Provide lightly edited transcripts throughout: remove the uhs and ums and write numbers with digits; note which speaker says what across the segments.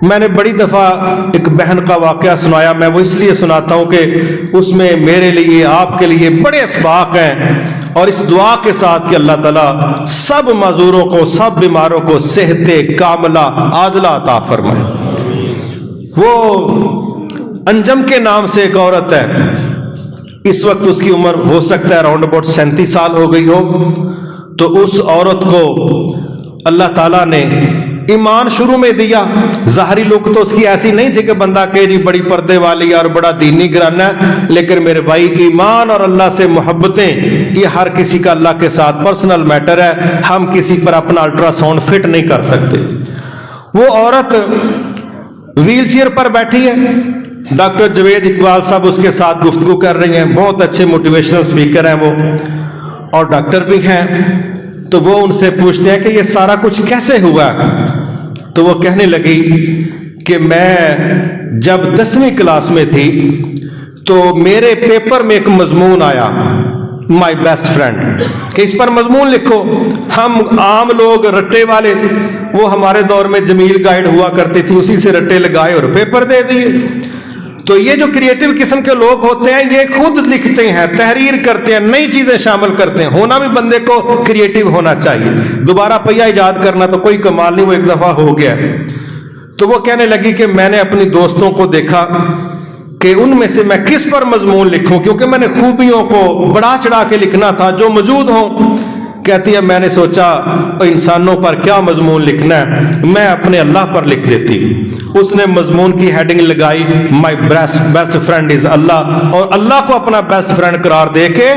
Speaker 1: میں نے بڑی دفعہ ایک بہن کا واقعہ سنایا، میں وہ اس لیے سناتا ہوں کہ اس میں میرے لیے آپ کے لیے بڑے اسباق ہیں، اور اس دعا کے ساتھ کہ اللہ تعالیٰ سب معذوروں کو، سب بیماروں کو صحت کاملہ عاجلہ عطا فرمائے۔ وہ انجم کے نام سے ایک عورت ہے، اس وقت اس کی عمر ہو سکتا ہے اراؤنڈ اباؤٹ 37 سال ہو گئی ہو۔ تو اس عورت کو اللہ تعالیٰ نے ایمان شروع میں دیا۔ ظاہری لک تو اس کی ایسی نہیں تھی کہ بندہ کہ جی بڑی پردے والی اور بڑا دینی گھرانہ ہے، لیکن میرے بھائی ایمان اور اللہ سے محبتیں یہ ہر کسی کا اللہ کے ساتھ پرسنل میٹر ہے، ہم کسی پر اپنا الٹرا ساؤنڈ فٹ نہیں کر سکتے۔ وہ عورت ویل چیئر پر بیٹھی ہے، ڈاکٹر جوید اقبال صاحب اس کے ساتھ گفتگو کر رہی ہیں، بہت اچھے موٹیویشنل اسپیکر ہیں وہ، اور ڈاکٹر بھی ہیں۔ تو وہ ان سے پوچھتے ہیں کہ یہ سارا کچھ کیسے ہوا؟ تو وہ کہنے لگی کہ میں جب 10ویں کلاس میں تھی تو میرے پیپر میں ایک مضمون آیا، مائی بیسٹ فرینڈ، کہ اس پر مضمون لکھو۔ ہم عام لوگ رٹے والے، وہ ہمارے دور میں جمیل گائیڈ ہوا کرتی تھی، اسی سے رٹے لگائے اور پیپر دے دیے۔ تو یہ جو کریٹو قسم کے لوگ ہوتے ہیں یہ خود لکھتے ہیں، تحریر کرتے ہیں، نئی چیزیں شامل کرتے ہیں۔ ہونا بھی بندے کو کریٹو ہونا چاہیے، دوبارہ پہیہ ایجاد کرنا تو کوئی کمال نہیں، وہ ایک دفعہ ہو گیا۔ تو وہ کہنے لگی کہ میں نے اپنی دوستوں کو دیکھا کہ ان میں سے میں کس پر مضمون لکھوں، کیونکہ میں نے خوبیوں کو بڑا چڑھا کے لکھنا تھا جو موجود ہوں۔ کہتی ہے میں نے سوچا انسانوں پر کیا مضمون لکھنا ہے، میں اپنے اللہ پر لکھ دیتی۔ اس نے مضمون کی ہیڈنگ لگائی مائی بیسٹ فرینڈ از اللہ، اور اللہ کو اپنا بیسٹ فرینڈ قرار دے کے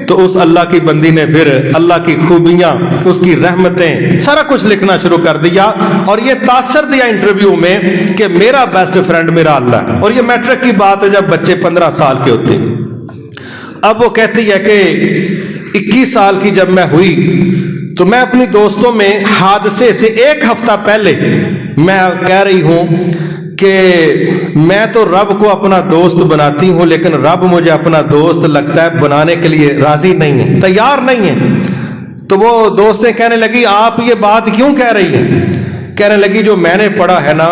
Speaker 1: تو اس اللہ کی بندی نے پھر اللہ کی خوبیاں، اس کی رحمتیں، سارا کچھ لکھنا شروع کر دیا، اور یہ تاثر دیا انٹرویو میں کہ میرا بیسٹ فرینڈ میرا اللہ ہے۔ اور یہ میٹرک کی بات ہے جب بچے 15 سال کے ہوتے۔ اب وہ کہتی ہے کہ 21 سال کی جب میں ہوئی تو میں اپنی دوستوں میں حادثے سے 1 ہفتہ پہلے میں کہہ رہی ہوں کہ میں تو رب کو اپنا دوست بناتی ہوں، لیکن رب مجھے اپنا دوست لگتا ہے بنانے کے لیے راضی نہیں ہے، تیار نہیں ہے۔ تو وہ دوستیں کہنے لگی آپ یہ بات کیوں کہہ رہی ہیں؟ کہنے لگی جو میں نے پڑھا ہے نا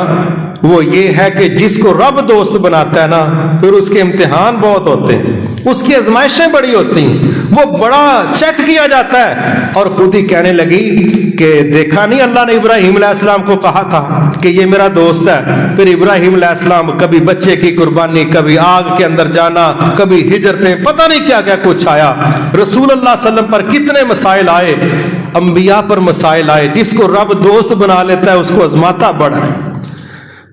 Speaker 1: وہ یہ ہے کہ جس کو رب دوست بناتا ہے نا پھر اس کے امتحان بہت ہوتے ہیں، اس کی آزمائشیں بڑی ہوتی ہیں، وہ بڑا چیک کیا جاتا ہے۔ اور خود ہی کہنے لگی کہ دیکھا نہیں اللہ نے ابراہیم علیہ السلام کو کہا تھا کہ یہ میرا دوست ہے، پھر ابراہیم علیہ السلام کبھی بچے کی قربانی، کبھی آگ کے اندر جانا، کبھی ہجرتیں، پتہ نہیں کیا کیا کچھ آیا۔ رسول اللہ صلی اللہ علیہ وسلم پر کتنے مسائل آئے، انبیاء پر مسائل آئے، جس کو رب دوست بنا لیتا ہے اس کو آزماتا بڑا ہے۔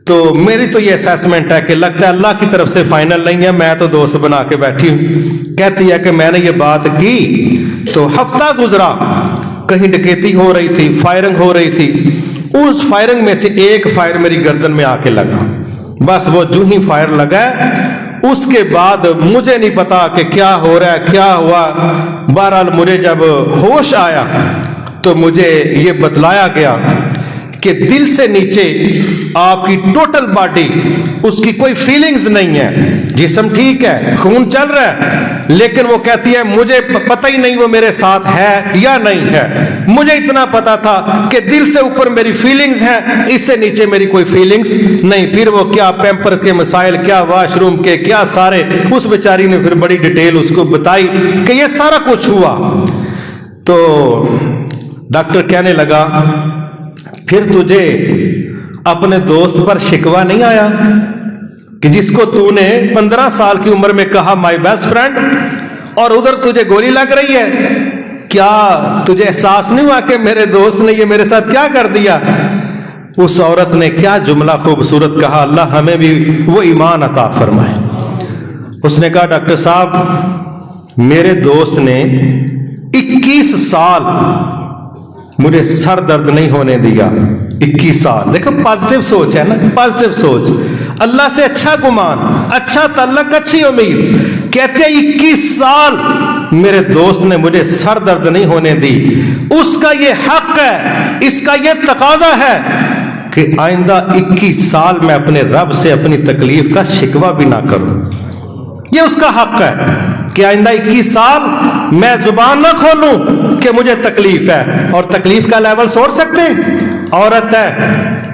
Speaker 1: تو میری تو یہ اسیسمنٹ ہے کہ لگتا ہے اللہ کی طرف سے فائنل نہیں ہے، میں تو دوست بنا کے بیٹھی ہوں۔ کہتی ہے کہ میں نے یہ بات کی تو ہفتہ گزرا، کہیں ڈکیتی ہو رہی تھی، فائرنگ ہو رہی تھی، اس فائرنگ میں سے ایک فائر میری گردن میں آ کے لگا، بس وہ جو ہی فائر لگا اس کے بعد مجھے نہیں پتا کہ کیا ہو رہا ہے کیا ہوا۔ بہرحال مجھے جب ہوش آیا تو مجھے یہ بتلایا گیا کہ دل سے نیچے آپ کی ٹوٹل باڈی، اس کی کوئی فیلنگز نہیں ہے، جسم ٹھیک ہے، خون چل رہا ہے، لیکن وہ کہتی ہے مجھے پتہ ہی نہیں وہ میرے ساتھ ہے یا نہیں ہے، مجھے اتنا پتا تھا کہ دل سے اوپر میری فیلنگز ہیں، اس سے نیچے میری کوئی فیلنگز نہیں۔ پھر وہ کیا پیمپر کے مسائل، کیا واش روم کے، کیا سارے، اس بیچاری نے پھر بڑی ڈیٹیل اس کو بتائی کہ یہ سارا کچھ ہوا۔ تو ڈاکٹر کہنے لگا پھر تجھے اپنے دوست پر شکوہ نہیں آیا کہ جس کو تو نے 15 سال کی عمر میں کہا مائی بیسٹ فرینڈ، اور ادھر تجھے گولی لگ رہی ہے؟ کیا تجھے احساس نہیں ہوا کہ میرے دوست نے یہ میرے ساتھ کیا کر دیا؟ اس عورت نے کیا جملہ خوبصورت کہا، اللہ ہمیں بھی وہ ایمان عطا فرمائے۔ اس نے کہا ڈاکٹر صاحب میرے دوست نے 21 سال مجھے سر درد نہیں ہونے دیا، 21 سال۔ دیکھو پازیٹیو سوچ ہے نا، پازیٹیو سوچ، اللہ سے اچھا گمان، اچھا تعلق، اچھی امید۔ کہتے ہیں 21 سال میرے دوست نے مجھے سر درد نہیں ہونے دی۔ اس کا یہ حق ہے، اس کا یہ تقاضا ہے کہ آئندہ 21 سال میں اپنے رب سے اپنی تکلیف کا شکوہ بھی نہ کروں۔ یہ اس کا حق ہے کہ آئندہ 21 سال میں زبان نہ کھولوں کہ مجھے تکلیف ہے۔ اور تکلیف کا لیول سوچ سکتے ہیں، عورت ہے